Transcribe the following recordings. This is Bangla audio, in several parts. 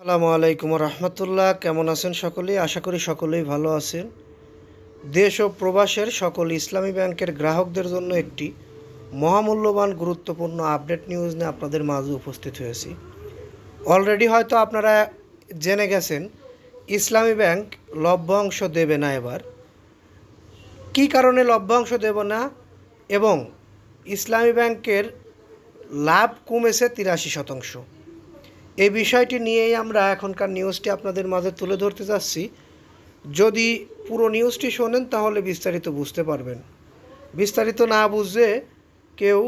আসসালামু আলাইকুম রহমতুল্লাহ। কেমন আছেন সকলেই? আশা করি সকলেই ভালো আছেন। দেশ ও প্রবাসের সকল ইসলামী ব্যাংকের গ্রাহকদের জন্য একটি মহামূল্যবান গুরুত্বপূর্ণ আপডেট নিউজ নিয়ে আপনাদের মাঝে উপস্থিত হয়েছি। অলরেডি হয়তো আপনারা জেনে গেছেন ইসলামী ব্যাংক লভ্যাংশ দেবে না। এবার কী কারণে লভ্যাংশ দেব না এবং ইসলামী ব্যাংকের লাভ কমেছে 83%। এই বিষয়টি নিয়েই আমরা এখনকার নিউজটি আপনাদের মাঝে তুলে ধরতে যাচ্ছি। যদি পুরো নিউজটি শোনেন তাহলে বিস্তারিত বুঝতে পারবেন। বিস্তারিত না বুঝে কেউ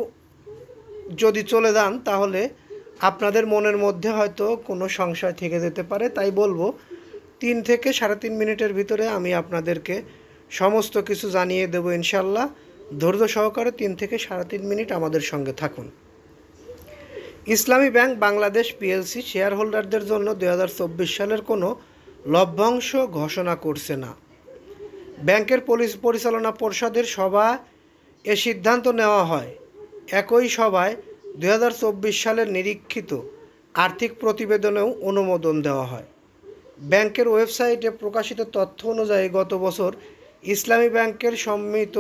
যদি চলে যান তাহলে আপনাদের মনের মধ্যে হয়তো কোনো সংশয় থেকে যেতে পারে। তাই বলবো 3 থেকে 3.5 মিনিটের ভিতরে আমি আপনাদেরকে সমস্ত কিছু জানিয়ে দেবো ইনশাল্লাহ। ধৈর্য সহকারে 3 থেকে 3.5 মিনিট আমাদের সঙ্গে থাকুন। ইসলামী ব্যাংক বাংলাদেশ পিএলসি শেয়ার হোল্ডারদের জন্য 2024 সালের কোনো লভ্যাংশ ঘোষণা করছে না। ব্যাংকের পরিচালনা পর্ষদের সভায় এ সিদ্ধান্ত নেওয়া হয়। একই সভায় 2024 সালের নিরীক্ষিত আর্থিক প্রতিবেদনেও অনুমোদন দেওয়া হয়। ব্যাংকের ওয়েবসাইটে প্রকাশিত তথ্য অনুযায়ী গত বছর ইসলামী ব্যাংকের সম্মিলিত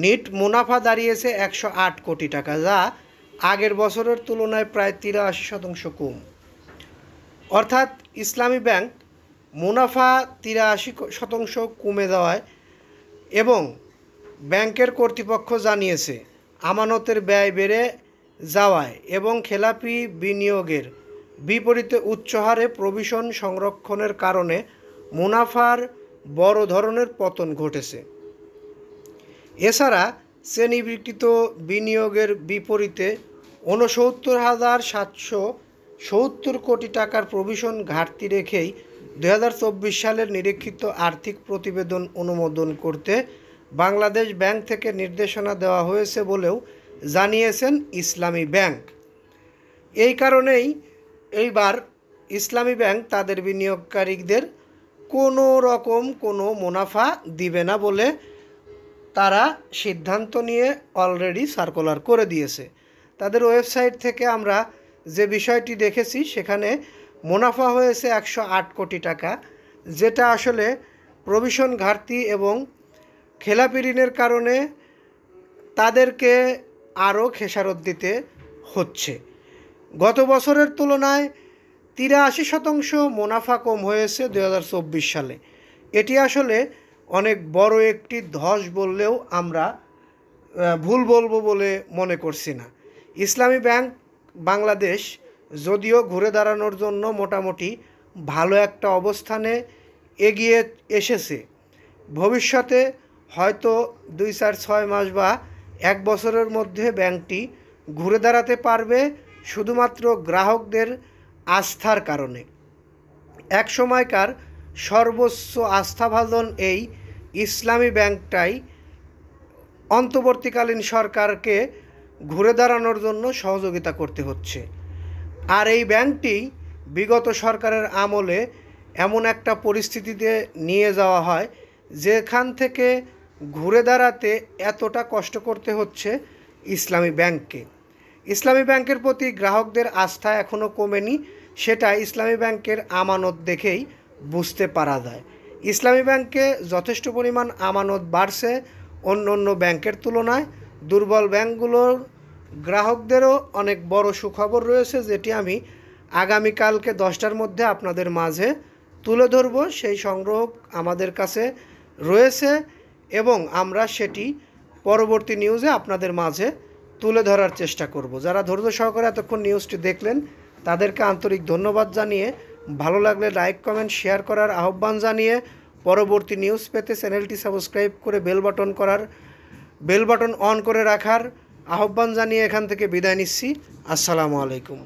নিট মুনাফা দাঁড়িয়েছে 108 কোটি টাকা, যা আগের বছরের তুলনায় প্রায় 83% কম। অর্থাৎ ইসলামী ব্যাংক মুনাফা 83% কমে যাওয়ায় এবং ব্যাংকের কর্তৃপক্ষ জানিয়েছে আমানতের ব্যয় বেড়ে যাওয়ায় এবং খেলাপি বিনিয়োগের বিপরীতে উচ্চ হারে প্রভিশন সংরক্ষণের কারণে মুনাফার বড় ধরনের পতন ঘটেছে। এছাড়া শ্রেণীবিকৃত বিনিয়োগের বিপরীতে 69,770 কোটি টাকার প্রভিশন ঘাটতি রেখেই 2024 সালের নিরীক্ষিত আর্থিক প্রতিবেদন অনুমোদন করতে বাংলাদেশ ব্যাংক থেকে নির্দেশনা দেওয়া হয়েছে বলেও জানিয়েছেন ইসলামী ব্যাংক। এই কারণেই এইবার ইসলামী ব্যাংক তাদের বিনিয়োগকারীদের কোনো মুনাফা দিবে না বলে তারা সিদ্ধান্ত নিয়ে অলরেডি সার্কুলার করে দিয়েছে। তাদের ওয়েবসাইট থেকে আমরা যে বিষয়টি দেখেছি সেখানে মুনাফা হয়েছে 108 কোটি টাকা, যেটা আসলে প্রভিশন ঘাটতি এবং খেলাপি ঋণের কারণে তাদেরকে আরও খেসারত দিতে হচ্ছে। গত বছরের তুলনায় 83% মুনাফা কম হয়েছে 2024 সালে। এটি আসলে অনেক বড় একটি ধস বললেও আমরা ভুল বলবো বলে মনে করছি না। ইসলামী ব্যাংক বাংলাদেশ যদিও ঘুরে দাঁড়ানোর জন্য মোটামুটি ভালো একটা অবস্থানে এগিয়ে এসেছে, ভবিষ্যতে হয়তো 2-4-6 মাস বা 1 বছরের মধ্যে ব্যাংকটি ঘুরে দাঁড়াতে পারবে শুধুমাত্র গ্রাহকদের আস্থার কারণে। এক সময়কার সর্বোচ্চ আস্থাভাজন এই ইসলামী ব্যাংকটাই অন্তর্বর্তীকালীন সরকারকে ঘুরে দাঁড়ানোর জন্য সহযোগিতা করতে হচ্ছে। আর এই ব্যাংকটি বিগত সরকারের আমলে এমন একটা পরিস্থিতিতে নিয়ে যাওয়া হয় যেখান থেকে ঘুরে দাঁড়াতে এতটা কষ্ট করতে হচ্ছে ইসলামী ব্যাংককে। ইসলামী ব্যাংকের প্রতি গ্রাহকদের আস্থা এখনও কমেনি, সেটা ইসলামী ব্যাংকের আমানত দেখেই বুঝতে পারা যায়। ইসলামী ব্যাংকে যথেষ্ট পরিমাণ আমানত বাড়ছে অন্য ব্যাংকের তুলনায়। দুর্বল ব্যাংকগুলোর গ্রাহকদেরও অনেক বড় সুখবর রয়েছে, যেটি আমি আগামীকালকে 10টার মধ্যে আপনাদের মাঝে তুলে ধরব। সেই সংগ্রহ আমাদের কাছে রয়েছে এবং আমরা সেটি পরবর্তী নিউজে আপনাদের মাঝে তুলে ধরার চেষ্টা করব। যারা ধৈর্য সহকারে এতক্ষণ নিউজটি দেখলেন তাদেরকে আন্তরিক ধন্যবাদ জানিয়ে, ভালো লাগলে লাইক কমেন্ট শেয়ার করার আহ্বান জানিয়ে, পরবর্তী নিউজ পেতে চ্যানেলটি সাবস্ক্রাইব করে বেল বাটন অন করে রাখার আহ্বান জানিয়ে এখান থেকে বিদায় নিচ্ছি। আসসালামু আলাইকুম।